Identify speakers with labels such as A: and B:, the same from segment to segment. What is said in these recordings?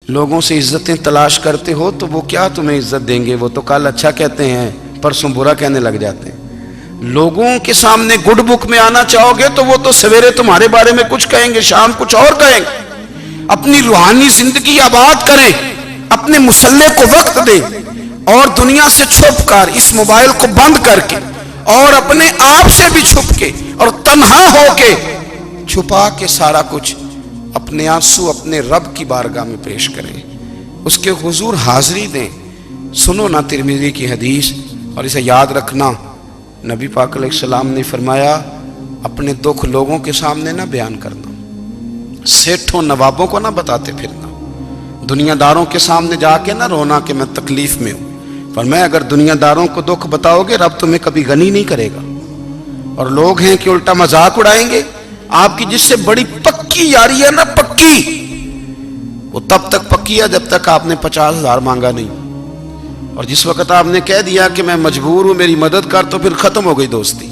A: لوگوں سے عزتیں تلاش کرتے ہو تو وہ کیا تمہیں عزت دیں گے؟ وہ تو کل اچھا کہتے ہیں، پرسوں برا کہنے لگ جاتے ہیں۔ لوگوں کے سامنے گڈ بک میں آنا چاہو گے تو وہ تو سویرے تمہارے بارے میں کچھ کہیں گے، شام کچھ اور کہیں گے۔ اپنی روحانی زندگی آباد کریں، اپنے مسلح کو وقت دیں، اور دنیا سے چھپ کر اس موبائل کو بند کر کے اور اپنے آپ سے بھی چھپ کے اور تنہا ہو کے چھپا کے سارا کچھ اپنے آنسو اپنے رب کی بارگاہ میں پیش کریں، اس کے حضور حاضری دیں۔ سنو نا ترمذی کی حدیث، اور اسے یاد رکھنا، نبی پاک علیہ السلام نے فرمایا اپنے دکھ لوگوں کے سامنے نہ بیان کرنا، سیٹھوں نوابوں کو نہ بتاتے پھرنا، دنیا داروں کے سامنے جا کے نہ رونا کہ میں تکلیف میں ہوں۔ فرمایا اگر دنیا داروں کو دکھ بتاؤ گے رب تمہیں کبھی غنی نہیں کرے گا۔ اور لوگ ہیں کہ الٹا مذاق اڑائیں گے آپ کی، جس سے بڑی پکی یاری ہے نا، پکی، وہ تب تک پکی ہے جب تک آپ نے 50,000 مانگا نہیں، اور جس وقت آپ نے کہہ دیا کہ میں مجبور ہوں میری مدد کر، تو پھر ختم ہو گئی دوستی۔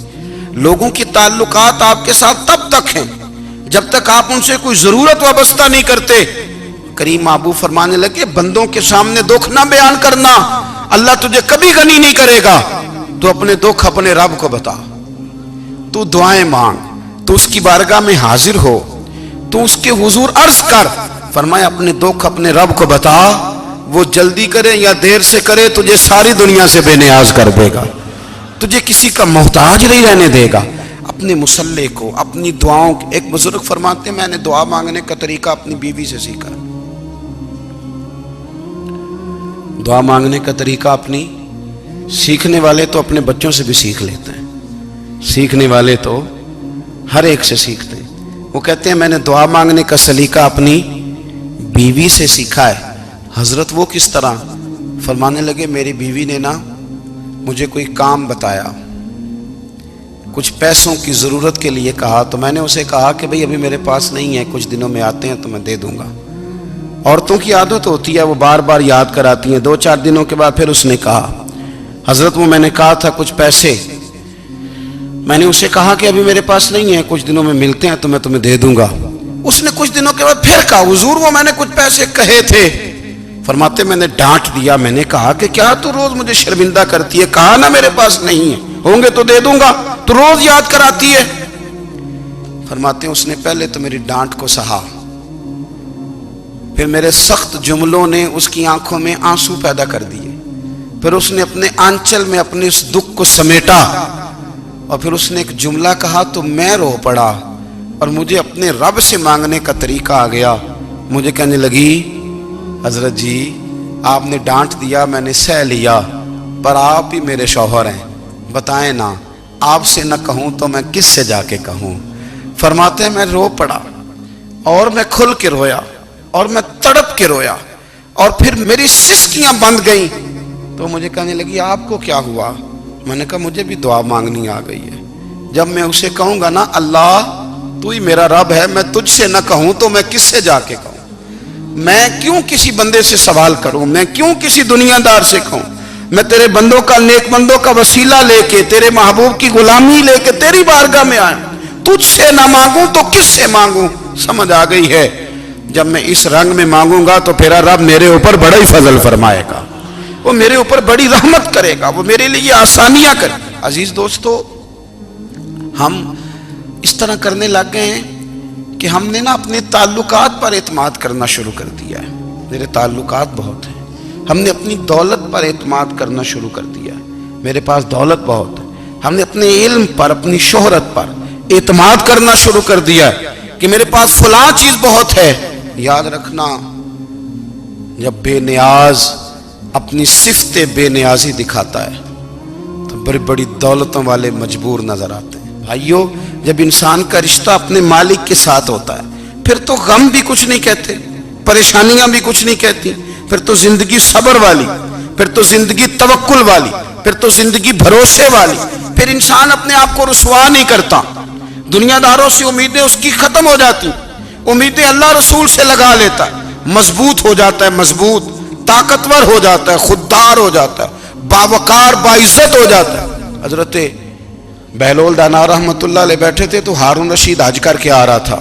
A: لوگوں کی تعلقات آپ کے ساتھ تب تک ہیں جب تک آپ ان سے کوئی ضرورت وابستہ نہیں کرتے۔ کریم محبوب فرمانے لگے بندوں کے سامنے دکھ نہ بیان کرنا، اللہ تجھے کبھی غنی نہیں کرے گا۔ تو اپنے دکھ اپنے رب کو بتا، تو دعائیں مانگ، تو اس کی بارگاہ میں حاضر ہو، تو اس کے حضور عرض کر۔ فرمایا اپنے دکھ اپنے رب کو بتا، وہ جلدی کرے یا دیر سے کرے تجھے ساری دنیا سے بے نیاز کر دے گا، تجھے کسی کا محتاج نہیں رہنے دے گا۔ اپنے مسلح کو، اپنی دعاؤں، ایک بزرگ فرماتے ہیں میں نے دعا مانگنے کا طریقہ اپنی بیوی سے سیکھا، دعا مانگنے کا طریقہ اپنی، سیکھنے والے تو اپنے بچوں سے بھی سیکھ لیتے ہیں، سیکھنے والے تو ہر ایک سے سیکھتے ہیں۔ وہ کہتے ہیں میں نے دعا مانگنے کا سلیقہ اپنی بیوی سے سیکھا ہے۔ حضرت وہ کس طرح؟ فرمانے لگے میری بیوی نے نا مجھے کوئی کام بتایا، کچھ پیسوں کی ضرورت کے لیے کہا، تو میں نے اسے کہا کہ بھئی ابھی میرے پاس نہیں ہے، کچھ دنوں میں آتے ہیں تو میں دے دوں گا۔ عورتوں کی عادت ہوتی ہے وہ بار بار یاد کراتی ہیں، 2-4 دنوں کے بعد پھر اس نے کہا حضرت وہ میں نے کہا تھا کچھ پیسے، میں نے اسے کہا کہ ابھی میرے پاس نہیں ہے، کچھ دنوں میں ملتے ہیں تو میں تمہیں دے دوں گا۔ اس نے کچھ دنوں کے بعد پھر کہا حضور وہ میں نے کچھ پیسے کہے تھے۔ فرماتے میں نے ڈانٹ دیا، میں نے کہا کہ کیا تو روز مجھے شرمندہ کرتی ہے، کہا نا میرے پاس نہیں ہے، ہوں گے تو دے دوں گا، تو روز یاد کراتی ہے۔ فرماتے ہیں اس نے پہلے تو میری ڈانٹ کو سہا، پھر میرے سخت جملوں نے اس کی آنکھوں میں آنسو پیدا کر دیے، پھر اس نے اپنے آنچل میں اپنے اس دکھ کو سمیٹا، اور پھر اس نے ایک جملہ کہا تو میں رو پڑا، اور مجھے اپنے رب سے مانگنے کا طریقہ آ گیا۔ مجھے کہنے لگی حضرت جی آپ نے ڈانٹ دیا میں نے سہ لیا، پر آپ ہی میرے شوہر ہیں، بتائیں نا آپ سے نہ کہوں تو میں کس سے جا کے کہوں۔ فرماتے ہیں میں رو پڑا، اور میں کھل کے رویا، اور میں تڑپ کے رویا، اور پھر میری سسکیاں بند گئیں۔ تو مجھے کہنے لگی آپ کو کیا ہوا؟ میں نے کہا مجھے بھی دعا مانگنی آ گئی ہے، جب میں اسے کہوں گا نا اللہ تو ہی میرا رب ہے، میں تجھ سے نہ کہوں تو میں کس سے جا کے کہوں؟ میں کیوں کسی بندے سے سوال کروں؟ میں کیوں کسی دنیا دار سے کہوں؟ میں تیرے بندوں کا، نیک بندوں کا وسیلہ لے کے، تیرے محبوب کی غلامی لے کے تیری بارگاہ میں آیا، تجھ سے نہ مانگوں تو کس سے مانگوں؟ سمجھ آ گئی ہے؟ جب میں اس رنگ میں مانگوں گا تو پھر رب میرے اوپر بڑا ہی فضل فرمائے گا، وہ میرے اوپر بڑی رحمت کرے گا، وہ میرے لیے آسانیاں کرے گا۔ عزیز دوستو، ہم اس طرح کرنے لگ گئے ہیں کہ ہم نے نا اپنے تعلقات پر اعتماد کرنا شروع کر دیا ہے۔ میرے تعلقات بہت ہیں، ہم نے اپنی دولت پر اعتماد کرنا شروع کر دیا ہے، میرے پاس دولت بہت ہے۔ ہم نے اپنے علم پر، اپنی شہرت پر اعتماد کرنا شروع کر دیا ہے کہ میرے پاس فلاں چیز بہت ہے۔ یاد رکھنا جب بے نیاز اپنی صفت بے نیازی دکھاتا ہے تو بڑی بڑی دولتوں والے مجبور نظر آتے ہیں۔ بھائیو جب انسان کا رشتہ اپنے مالک کے ساتھ ہوتا ہے پھر تو غم بھی کچھ نہیں کہتے، پریشانیاں بھی کچھ نہیں کہتی، پھر تو زندگی صبر والی، پھر تو زندگی توکل والی، پھر تو زندگی بھروسے والی، پھر انسان اپنے آپ کو رسوا نہیں کرتا۔ دنیا داروں سے امیدیں اس کی ختم ہو جاتی، امیدیں اللہ رسول سے لگا لیتا ہے، مضبوط ہو جاتا ہے، مضبوط، طاقتور ہو جاتا ہے، خوددار ہو جاتا ہے، باوقار باعزت ہو جاتا ہے۔ حضرت بہلول دانا رحمت اللہ علیہ بیٹھے تھے تو ہارون رشید حج کر کے آ رہا تھا،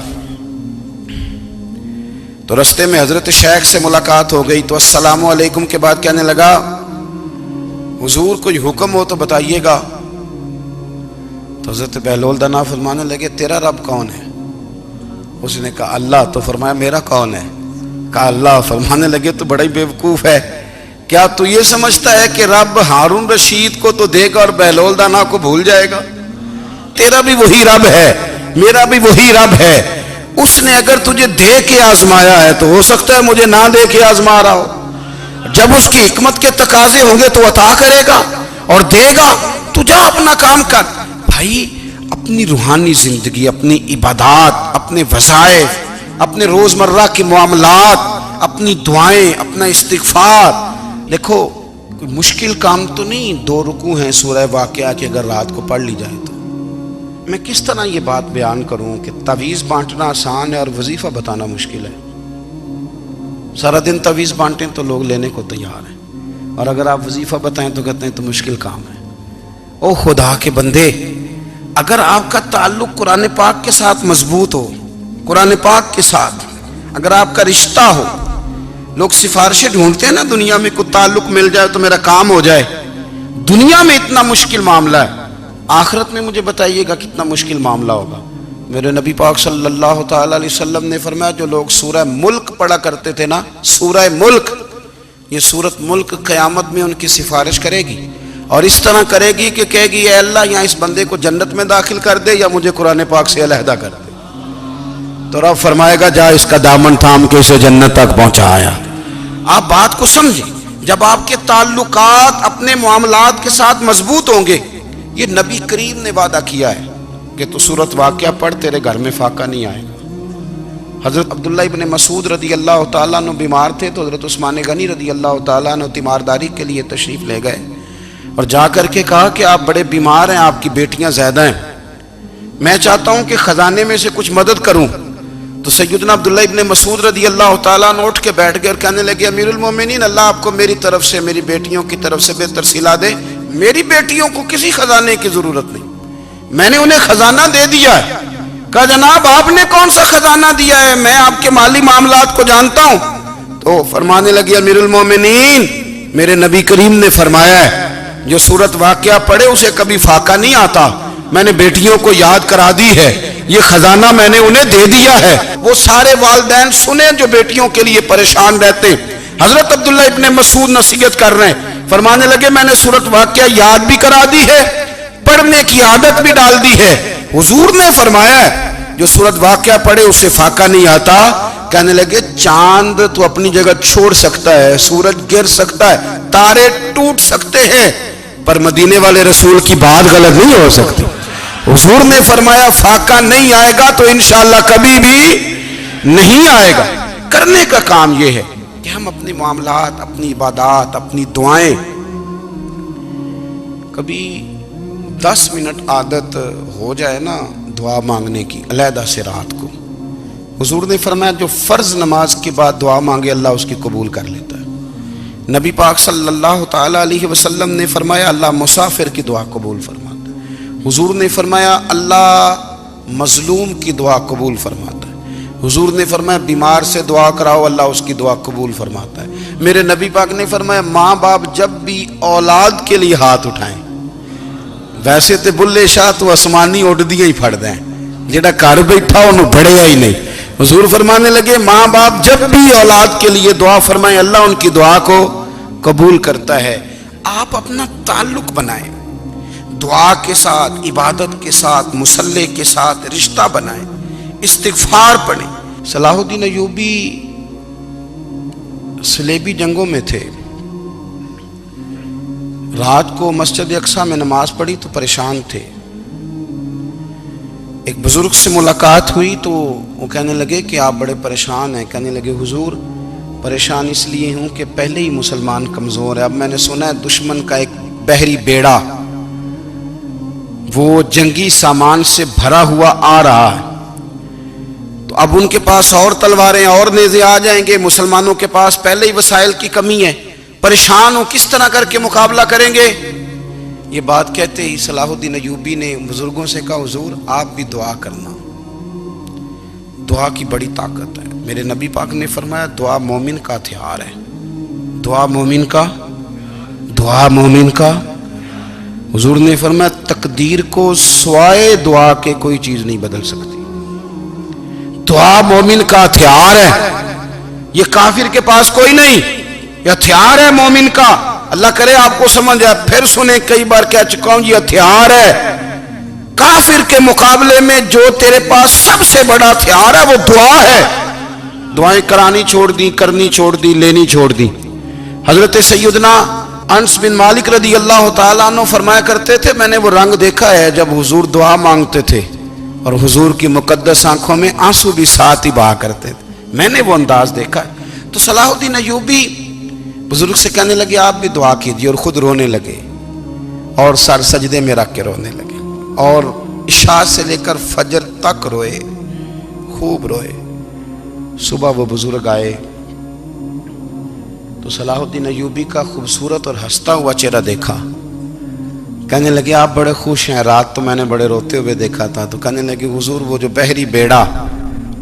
A: تو رستے میں حضرت شیخ سے ملاقات ہو گئی تو السلام علیکم کے بعد کہنے لگا حضور کوئی حکم ہو تو بتائیے گا. تو حضرت بہلول دانا فرمانے لگے تیرا رب کون ہے؟ اس نے کہا اللہ. تو فرمایا میرا کون ہے؟ کہا اللہ. فرمانے لگے تو بڑا ہی بیوقوف ہے، کیا تو یہ سمجھتا ہے کہ رب ہارون رشید کو تو دے گا اور بہلول دانا کو بھول جائے گا؟ تیرا بھی وہی رب ہے، میرا بھی وہی رب ہے. اس نے اگر تجھے دے کے آزمایا ہے تو ہو سکتا ہے مجھے نہ دے کے آزما رہا ہو. جب اس کی حکمت کے تقاضے ہوں گے تو عطا کرے گا اور دے گا. تو جا اپنا کام کر. بھائی اپنی روحانی زندگی، اپنی عبادات، اپنے وظائف، اپنے روزمرہ کے معاملات، اپنی دعائیں، اپنا استغفار. دیکھو کوئی مشکل کام تو نہیں 2 رکوع ہیں سورہ واقعہ کہ اگر رات کو پڑھ لی جائے تو. میں کس طرح یہ بات بیان کروں کہ تعویذ بانٹنا آسان ہے اور وظیفہ بتانا مشکل ہے. سارا دن تعویذ بانٹیں تو لوگ لینے کو تیار ہیں، اور اگر آپ وظیفہ بتائیں تو کہتے ہیں تو مشکل کام ہے. او خدا کے بندے، اگر آپ کا تعلق قرآن پاک کے ساتھ مضبوط ہو، قرآن پاک کے ساتھ اگر آپ کا رشتہ ہو، لوگ سفارشیں ڈھونڈتے ہیں نا دنیا میں، کوئی تعلق مل جائے تو میرا کام ہو جائے. دنیا میں اتنا مشکل معاملہ ہے، آخرت میں مجھے بتائیے گا کتنا مشکل معاملہ ہوگا. میرے نبی پاک صلی اللہ تعالی علیہ وسلم نے فرمایا جو لوگ سورہ ملک پڑھا کرتے تھے نا، سورہ ملک، یہ سورت ملک قیامت میں ان کی سفارش کرے گی، اور اس طرح کرے گی کہ کہے گی اے اللہ یہاں اس بندے کو جنت میں داخل کر دے یا مجھے قرآن پاک سے علیحدہ کر دے. تو رب فرمائے گا جا اس کا دامن تھام کے اسے جنت تک پہنچایا. آپ بات کو سمجھیں، جب آپ کے تعلقات اپنے معاملات کے ساتھ مضبوط ہوں گے. یہ نبی کریم نے وعدہ کیا ہے کہ تو سورت واقعہ پڑھ تیرے گھر میں فاقہ نہیں آئے گا. حضرت عبداللہ ابن مسعود رضی اللہ تعالیٰ عنہ بیمار تھے تو حضرت عثمان غنی رضی اللہ تعالیٰ عنہ تیمارداری کے لیے تشریف لے گئے اور جا کر کے کہا کہ آپ بڑے بیمار ہیں، آپ کی بیٹیاں زیادہ ہیں، میں چاہتا ہوں کہ خزانے میں سے کچھ مدد کروں. تو سیدنا عبداللہ ابن مسعود رضی اللہ تعالیٰ عنہ اٹھ کے بیٹھ گئے اور کہنے لگے امیر المومنین، اللہ آپ کو میری طرف سے، میری بیٹیوں کی طرف سے بہتر صلہ دے. میری بیٹیوں کو کسی خزانے کی ضرورت نہیں، میں نے انہیں خزانہ دے دیا ہے. کہا جناب آپ نے کون سا خزانہ دیا ہے، میں آپ کے مالی معاملات کو جانتا ہوں. تو فرمانے لگے امیر المومنین، میرے نبی کریم نے فرمایا ہے جو سورت واقعہ پڑھے اسے کبھی فاقہ نہیں آتا. میں نے بیٹیوں کو یاد کرا دی ہے، یہ خزانہ میں نے انہیں دے دیا ہے. وہ سارے والدین سنیں جو بیٹیوں کے لیے پریشان رہتے. حضرت عبداللہ ابن مسعود نصیحت کر رہے ہیں، فرمانے لگے میں نے سورت واقعہ یاد بھی کرا دی ہے، پڑھنے کی عادت بھی ڈال دی ہے. حضور نے فرمایا ہے جو سورت واقعہ پڑھے اسے فاقہ نہیں آتا. کہنے لگے چاند تو اپنی جگہ چھوڑ سکتا ہے، سورج گر سکتا ہے، تارے ٹوٹ سکتے ہیں، پر مدینے والے رسول کی بات غلط نہیں ہو سکتی. حضور نے فرمایا فاقہ نہیں آئے گا تو انشاءاللہ کبھی بھی نہیں آئے گا. کرنے کا کام یہ ہے کہ ہم اپنے معاملات، اپنی عبادات، اپنی دعائیں، کبھی 10 منٹ عادت ہو جائے نا دعا مانگنے کی علیحدہ سے رات کو. حضور نے فرمایا جو فرض نماز کے بعد دعا مانگے اللہ اس کی قبول کر لیتا ہے. نبی پاک صلی اللہ تعالی علیہ وسلم نے فرمایا اللہ مسافر کی دعا قبول فرماتا ہے. حضور نے فرمایا اللہ مظلوم کی دعا قبول فرماتا ہے. حضور نے فرمایا بیمار سے دعا کراؤ اللہ اس کی دعا قبول فرماتا ہے. میرے نبی پاک نے فرمایا ماں باپ جب بھی اولاد کے لیے ہاتھ اٹھائیں، ویسے تے بلے شاہ تو آسمانی اڈ دیا ہی پھڑ دیں، جڑا گھر بیٹھا انہوں بڑھیا ہی نہیں. حضور فرمانے لگے ماں باپ جب بھی اولاد کے لیے دعا فرمائیں اللہ ان کی دعا کو قبول کرتا ہے. آپ اپنا تعلق بنائیں دعا کے ساتھ، عبادت کے ساتھ، مصلی کے ساتھ رشتہ بنائیں، استغفار پڑھیں. صلاح الدین ایوبی صلیبی جنگوں میں تھے، رات کو مسجد اقصیٰ میں نماز پڑھی تو پریشان تھے. ایک بزرگ سے ملاقات ہوئی تو وہ کہنے لگے کہ آپ بڑے پریشان ہیں. کہنے لگے حضور پریشان اس لیے ہوں کہ پہلے ہی مسلمان کمزور ہے، اب میں نے سنا ہے دشمن کا ایک بحری بیڑا وہ جنگی سامان سے بھرا ہوا آ رہا ہے، تو اب ان کے پاس اور تلواریں اور نیزے آ جائیں گے، مسلمانوں کے پاس پہلے ہی وسائل کی کمی ہے، پریشان ہوں کس طرح کر کے مقابلہ کریں گے. یہ بات کہتے ہی صلاح الدین ایوبی نے بزرگوں سے کہا حضور آپ بھی دعا کرنا، دعا کی بڑی طاقت ہے. میرے نبی پاک نے فرمایا دعا مومن کا ہتھیار ہے، دعا مومن کا، دعا مومن کا۔ حضور نے فرمایا تقدیر کو سوائے دعا کے کوئی چیز نہیں بدل سکتی، دعا مومن کا ہتھیار ہے، یہ کافر کے پاس کوئی نہیں، یہ ہتھیار ہے مومن کا۔ اللہ کرے آپ کو سمجھ آئے، پھر سنیں، کئی بار کہہ چکا ہوں یہ ہتھیار ہے۔ کافر کے مقابلے میں جو تیرے پاس سب سے بڑا ہتھیار ہے وہ دعا ہے۔ دعائیں کرانی چھوڑ دی، کرنی چھوڑ دی، لینی چھوڑ دی۔ حضرت سیدنا انس بن مالک رضی اللہ تعالیٰ عنہ فرمایا کرتے تھے، میں نے وہ رنگ دیکھا ہے جب حضور دعا مانگتے تھے اور حضور کی مقدس آنکھوں میں آنسو بھی ساتھ ہی بہا کرتے تھے، میں نے وہ انداز دیکھا ہے۔ تو صلاح الدین ایوبی بزرگ سے کہنے لگے آپ بھی دعا کیجیے، اور خود رونے لگے اور سر سجدے میں رکھ کے رونے لگے، اور عشاء سے لے کر فجر تک روئے، خوب روئے۔ صبح وہ بزرگ آئے تو صلاح الدین ایوبی کا خوبصورت اور ہنستا ہوا چہرہ دیکھا، کہنے لگے آپ بڑے خوش ہیں، رات تو میں نے بڑے روتے ہوئے دیکھا تھا۔ تو کہنے لگے حضور وہ جو بحری بیڑا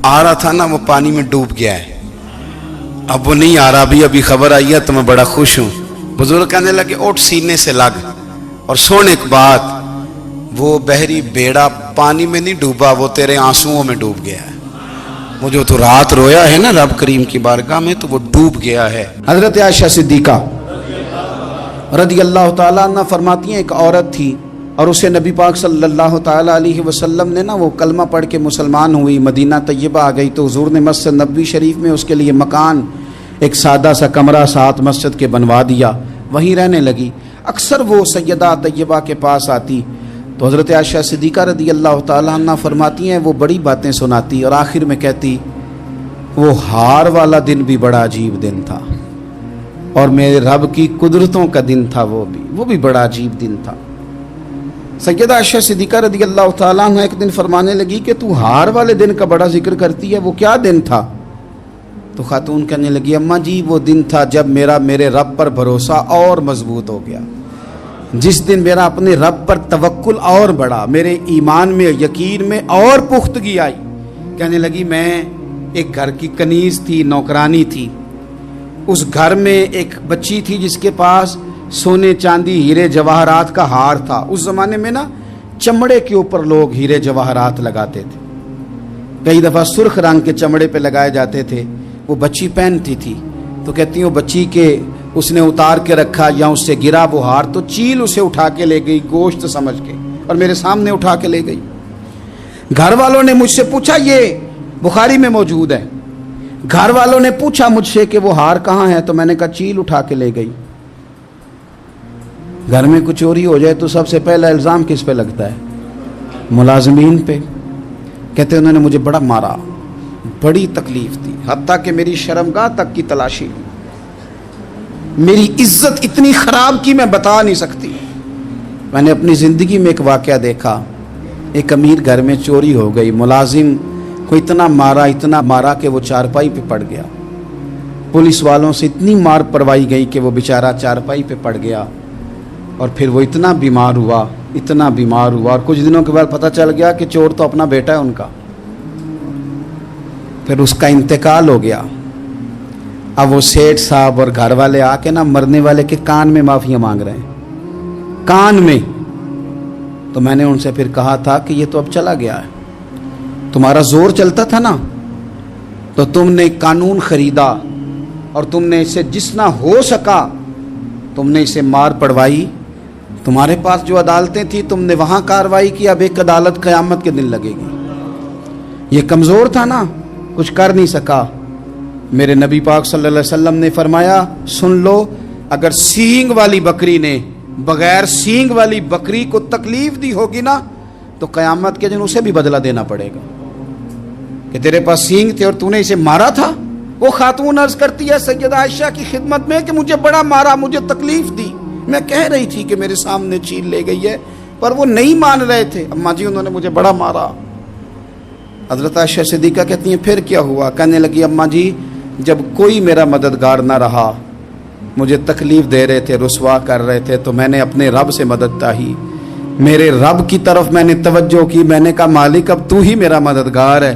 A: آ رہا تھا نا وہ پانی میں ڈوب گیا ہے، اب وہ نہیں آ رہا، ابھی خبر آئی ہے تو میں بڑا خوش ہوں۔ بزرگ کہنے لگے اٹھ سینے سے لگ اور سن ایک بات، وہ بحری بیڑا پانی میں نہیں ڈوبا، وہ تیرے آنسوؤں میں ڈوب گیا ہے۔ وہ جو تو رات رویا ہے نا رب کریم کی بارگاہ میں تو وہ ڈوب گیا ہے۔ حضرت عائشہ صدیقہ رضی اللہ تعالیٰ عنہ فرماتی ہیں ایک عورت تھی اور اسے نبی پاک صلی اللہ تعالیٰ علیہ وسلم نے نا وہ کلمہ پڑھ کے مسلمان ہوئی، مدینہ طیبہ آ گئی تو حضور نے مسجد نبوی شریف میں اس کے لیے مکان، ایک سادہ سا کمرہ ساتھ مسجد کے بنوا دیا، وہیں رہنے لگی۔ اکثر وہ سیدہ طیبہ کے پاس آتی تو حضرت عائشہ صدیقہ رضی اللہ تعالیٰ عنہ فرماتی ہیں وہ بڑی باتیں سناتی اور آخر میں کہتی وہ ہار والا دن بھی بڑا عجیب دن تھا اور میرے رب کی قدرتوں کا دن تھا، وہ بھی بڑا عجیب دن تھا۔ سیدہ عائشہ صدیقہ رضی اللہ تعالیٰ عنہ ایک دن فرمانے لگی کہ تو ہار والے دن کا بڑا ذکر کرتی ہے، وہ کیا دن تھا؟ تو خاتون کہنے لگی اماں جی وہ دن تھا جب میرے رب پر بھروسہ اور مضبوط ہو گیا، جس دن میرا اپنے رب پر توکل اور بڑھا، میرے ایمان میں یقین میں اور پختگی آئی۔ کہنے لگی میں ایک گھر کی کنیز تھی، نوکرانی تھی، اس گھر میں ایک بچی تھی جس کے پاس سونے چاندی ہیرے جواہرات کا ہار تھا۔ اس زمانے میں نا چمڑے کے اوپر لوگ ہیرے جواہرات لگاتے تھے، کئی دفعہ سرخ رنگ کے چمڑے پہ لگائے جاتے تھے، وہ بچی پہنتی تھی۔ تو کہتی ہیں وہ بچی کے اس نے اتار کے رکھا یا اس سے گرا وہ ہار تو چیل اسے اٹھا کے لے گئی گوشت سمجھ کے اور میرے سامنے اٹھا کے لے گئی۔ گھر والوں نے مجھ سے پوچھا، یہ بخاری میں موجود ہے، گھر والوں نے پوچھا مجھ سے کہ وہ ہار کہاں ہے تو میں نے کہا چیل اٹھا کے لے گئی۔ گھر میں کچھ چوری ہو جائے تو سب سے پہلا الزام کس پہ لگتا ہے؟ ملازمین پہ۔ کہتے انہوں نے مجھے بڑا مارا، بڑی تکلیف تھی، حتیٰ کہ میری شرمگاہ تک کی تلاشی، میری عزت اتنی خراب کی میں بتا نہیں سکتی۔ میں نے اپنی زندگی میں ایک واقعہ دیکھا، ایک امیر گھر میں چوری ہو گئی، ملازم کو اتنا مارا کہ وہ چارپائی پہ پڑ گیا، پولیس والوں سے اتنی مار پروائی گئی کہ وہ بیچارہ چارپائی پہ پڑ گیا، اور پھر وہ اتنا بیمار ہوا اور کچھ دنوں کے بعد پتہ چل گیا کہ چور تو اپنا بیٹا ہے ان کا، پھر اس کا انتقال ہو گیا۔ اب وہ سیٹھ صاحب اور گھر والے آ کے نا مرنے والے کے کان میں معافیاں مانگ رہے ہیں، کان میں۔ تو میں نے ان سے پھر کہا تھا کہ یہ تو اب چلا گیا ہے، تمہارا زور چلتا تھا نا تو تم نے قانون خریدا اور تم نے اسے جتنا ہو سکا تم نے اسے مار پڑوائی، تمہارے پاس جو عدالتیں تھیں تم نے وہاں کارروائی کی، اب ایک عدالت قیامت کے دن لگے گی۔ یہ کمزور تھا نا، کچھ کر نہیں سکا۔ میرے نبی پاک صلی اللہ علیہ وسلم نے فرمایا سن لو، اگر سینگ والی بکری نے بغیر سینگ والی بکری کو تکلیف دی ہوگی نا تو قیامت کے دن اسے بھی بدلہ دینا پڑے گا کہ تیرے پاس سینگ تھے اور تو نے اسے مارا تھا۔ وہ خاتون عرض کرتی ہے سیدہ عائشہ کی خدمت میں کہ مجھے بڑا مارا، مجھے تکلیف دی، میں کہہ رہی تھی کہ میرے سامنے چیل لے گئی ہے پر وہ نہیں مان رہے تھے، اماں جی انہوں نے مجھے بڑا مارا۔ حضرت عائشہ صدیقہ کہتی ہیں پھر کیا ہوا؟ کہنے لگی اماں جی جب کوئی میرا مددگار نہ رہا، مجھے تکلیف دے رہے تھے، رسوا کر رہے تھے، تو میں نے اپنے رب سے مدد چاہی، میرے رب کی طرف میں نے توجہ کی، میں نے کہا مالک اب تو ہی میرا مددگار ہے،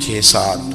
A: 6-7,